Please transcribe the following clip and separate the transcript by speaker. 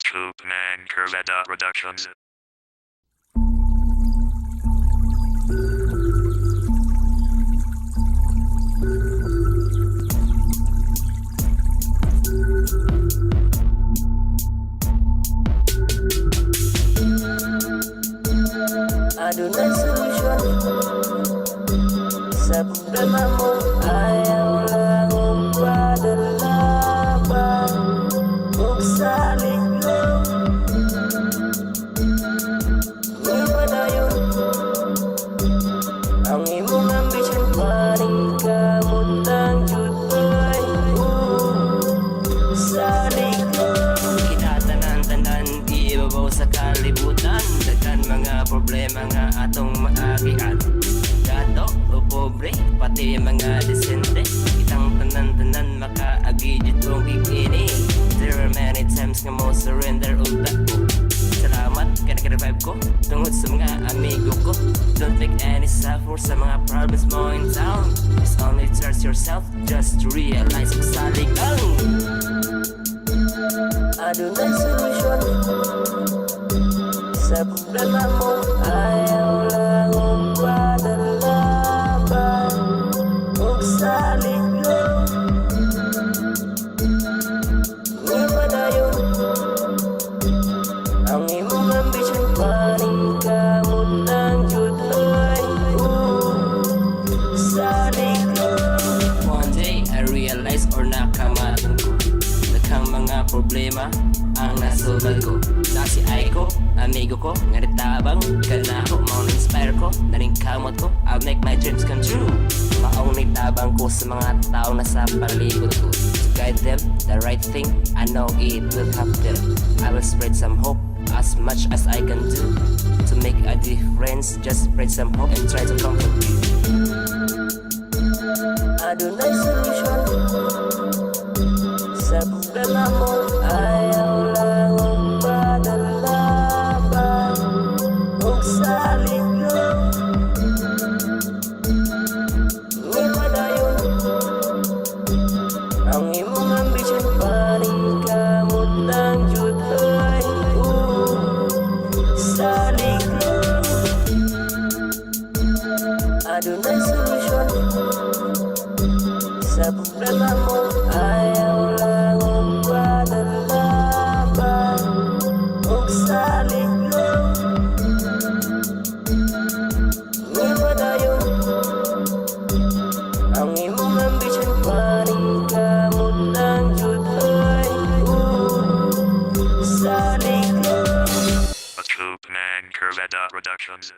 Speaker 1: Koopman Curveda Productions.
Speaker 2: Adunay solusyon sa problema mo. Ayaw lang magpadalaban ug salig lang ni padayon ang imong ambisyon. Paring kamutang jutay salig lang.
Speaker 3: Kinatanan-tanan di ibabaw sa kalibutan, daghan mga problema nga atong maagian. Gato o pobre, pati mga desente, kitang tanan-tanan makaagi ditong kikini. There are many times nga mo surrender og dako. Salamat ka naka-revive ko tungod sa mga amigo ko. Don't take any suffer sa mga problems mo in town. Just only trust yourself, just to realize kung salig ang
Speaker 2: Adunay solusyon sa problema mo. Ayaw lang magpadalaban ug salig lang ni padayon ang imong ambisyon. Paring kamutang jutay salig lang.
Speaker 3: One day I realize or nakamatan ko daghang mga problema ang nasulbad ko. Nasi ay ko, amigo ko, nga ritabang kanako, maong inspire ko, naring kamot ko, I'll make my dreams come true. Maong nitabang ko sa mga tao na sa paligid ko, to guide them the right thing, I know it will help them. I will spread some hope as much as I can do to make a difference. Just spread some hope and try to comfort you.
Speaker 2: Adunay solusyon sa problema mo. Ayaw lang magpadalaban ug salig lang ni padayon ang imong ambisyon. Paring kamutang jutay salig lang. Adunay solusyon sa problema mo. Ayaw lang magpadalaban ug salig lang ni padayon ang imong ambisyon. Paring kamutang jutay salig lang.
Speaker 1: Koopman Curveda Productions.